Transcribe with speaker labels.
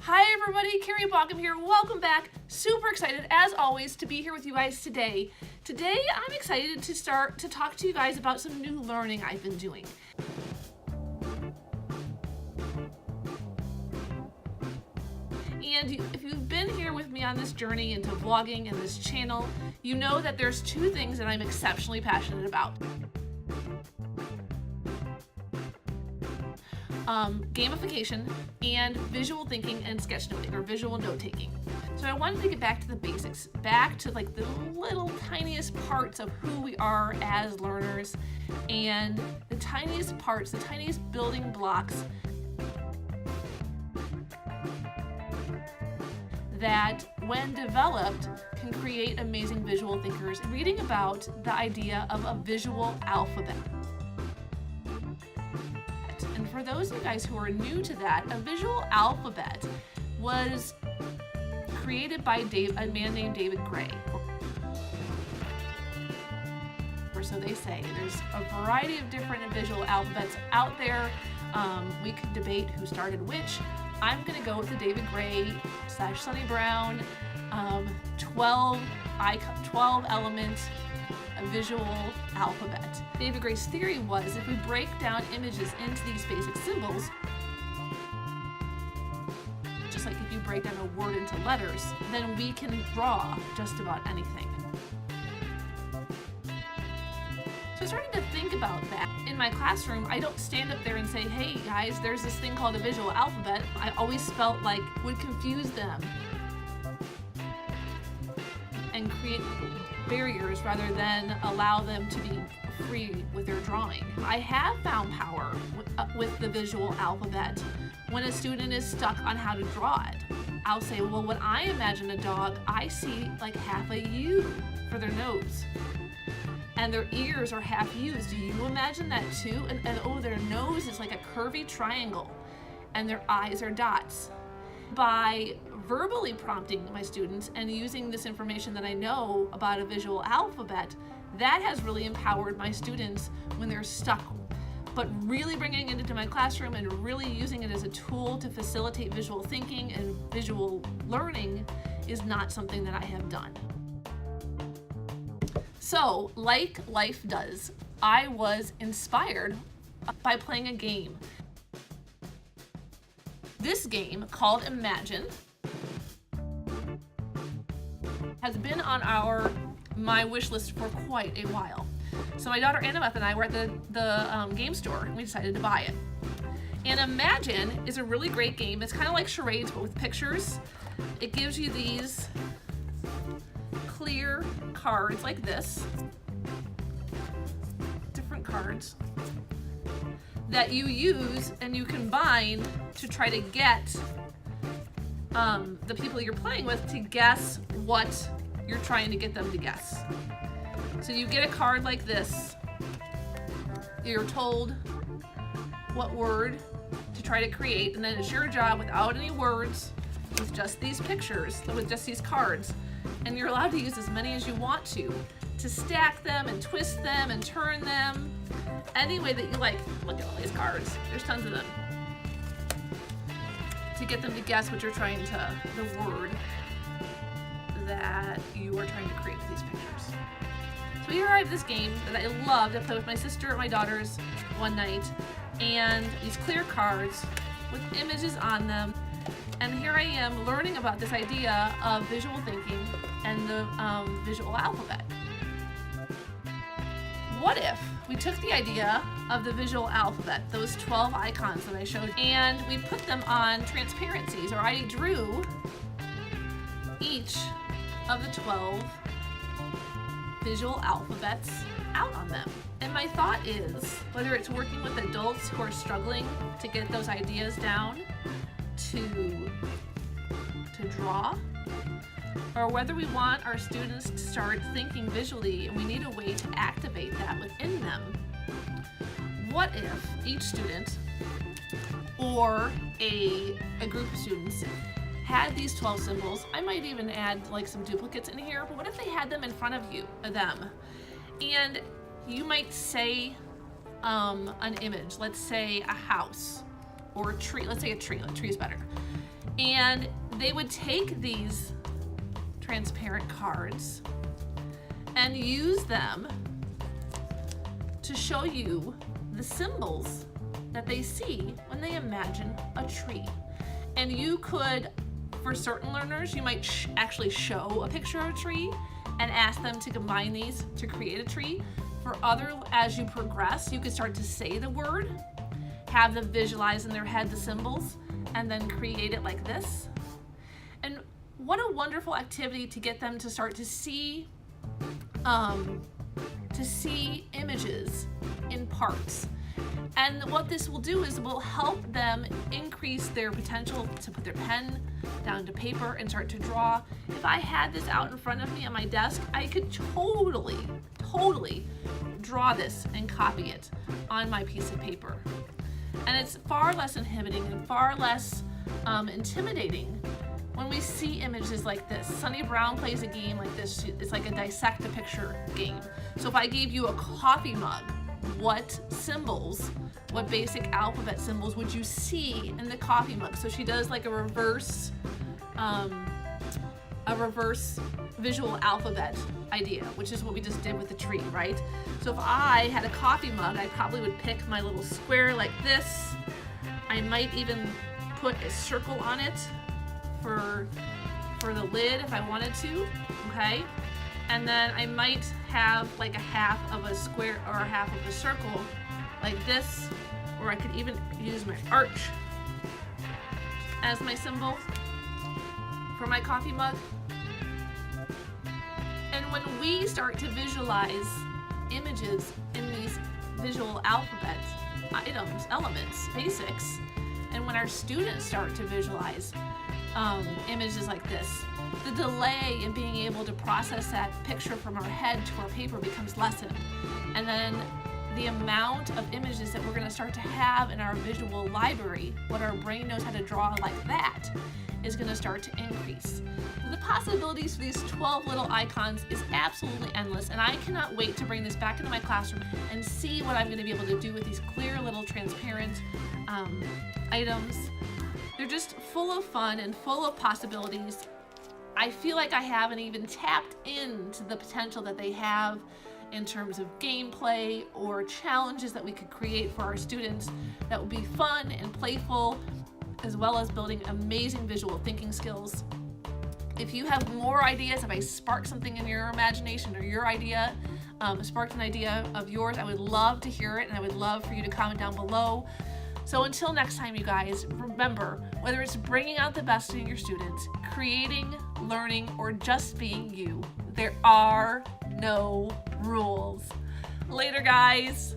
Speaker 1: Hi everybody, Carrie Baughcum here. Welcome back. Super excited as always to be here with you guys today. Today I'm excited to start to talk to you guys about some new learning I've been doing. And if you've been here with me on this journey into vlogging and this channel, you know that there's two things that I'm exceptionally passionate about. Gamification and visual thinking and sketchnoting or visual note taking. So I wanted to get back to the basics, back to like the little tiniest parts of who we are as learners and the tiniest parts, the tiniest building blocks that when developed can create amazing visual thinkers. Reading about the idea of a visual alphabet. And for those of you guys who are new to that, a visual alphabet was created by a man named David Gray. Or so they say. There's a variety of different visual alphabets out there. We could debate who started which. I'm going to go with the David Gray / Sonny Brown 12 element visual alphabet. David Gray's theory was if we break down images into these basic symbols, just like if you break down a word into letters, then we can draw just about anything. So I started to think about that. In my classroom, I don't stand up there and say, hey guys, there's this thing called a visual alphabet. I always felt like it would confuse them and create barriers rather than allow them to be free with their drawing. I have found power with the visual alphabet when a student is stuck on how to draw it. I'll say, well, when I imagine a dog, I see like half a U for their nose. And their ears are half U's. Do you imagine that too? And oh, their nose is like a curvy triangle and their eyes are dots. By verbally prompting my students and using this information that I know about a visual alphabet, that has really empowered my students when they're stuck. But really bringing it into my classroom and really using it as a tool to facilitate visual thinking and visual learning is not something that I have done. So, like life does, I was inspired by playing a game. This game, called Imagine, has been on my wish list for quite a while. So my daughter Annabeth and I were at the game store and we decided to buy it. And Imagine is a really great game. It's kind of like charades but with pictures. It gives you these clear cards like this, different cards that you use and you combine to try to get the people you're playing with to guess what you're trying to get them to guess. So you get a card like this, you're told what word to try to create, and then it's your job without any words, with just these pictures, with just these cards, and you're allowed to use as many as you want to stack them and twist them and turn them any way that you like. Look at all these cards, there's tons of them, to get them to guess what you're trying to, the word that you are trying to create with these pictures. So here I have this game that I loved. I played with my sister and my daughters one night, and these clear cards with images on them. And here I am learning about this idea of visual thinking and the visual alphabet. What if we took the idea of the visual alphabet, those 12 icons that I showed, and we put them on transparencies, or I drew each of the 12 visual alphabets out on them. And my thought is, whether it's working with adults who are struggling to get those ideas down to draw, or whether we want our students to start thinking visually and we need a way to activate that within them, what if each student or a group of students had these 12 symbols? I might even add like some duplicates in here, but what if they had them in front of them? And you might say an image, let's say a house or a tree. Let's say a tree. A tree is better. And they would take these transparent cards and use them to show you the symbols that they see when they imagine a tree. And you could, for certain learners, you might actually show a picture of a tree and ask them to combine these to create a tree. For other, as you progress, you could start to say the word, have them visualize in their head the symbols, and then create it like this. And what a wonderful activity to get them to start to see images in parts. And what this will do is will help them increase their potential to put their pen down to paper and start to draw. If I had this out in front of me on my desk, I could totally draw this and copy it on my piece of paper. And it's far less inhibiting and far less intimidating when we see images like this. Sunny Brown plays a game like this. It's like a dissect a picture game. So if I gave you a coffee mug, what symbols, what basic alphabet symbols would you see in the coffee mug? So she does like a reverse visual alphabet idea, which is what we just did with the tree, right? So if I had a coffee mug, I probably would pick my little square like this. I might even put a circle on it for the lid if I wanted to, okay? And then I might have like a half of a square or a half of a circle like this, or I could even use my arch as my symbol for my coffee mug. And when we start to visualize images in these visual alphabet items, elements, basics, and when our students start to visualize images like this, the delay in being able to process that picture from our head to our paper becomes lessened. And then the amount of images that we're going to start to have in our visual library, what our brain knows how to draw like that, is going to start to increase. The possibilities for these 12 little icons is absolutely endless, and I cannot wait to bring this back into my classroom and see what I'm going to be able to do with these clear little transparent items. They're just full of fun and full of possibilities. I feel like I haven't even tapped into the potential that they have in terms of gameplay or challenges that we could create for our students that would be fun and playful, as well as building amazing visual thinking skills. If you have more ideas, if I sparked something in your imagination or your idea, sparked an idea of yours, I would love to hear it, and I would love for you to comment down below. So until next time, you guys, remember, whether it's bringing out the best in your students, creating, learning, or just being you, there are no rules. Later, guys.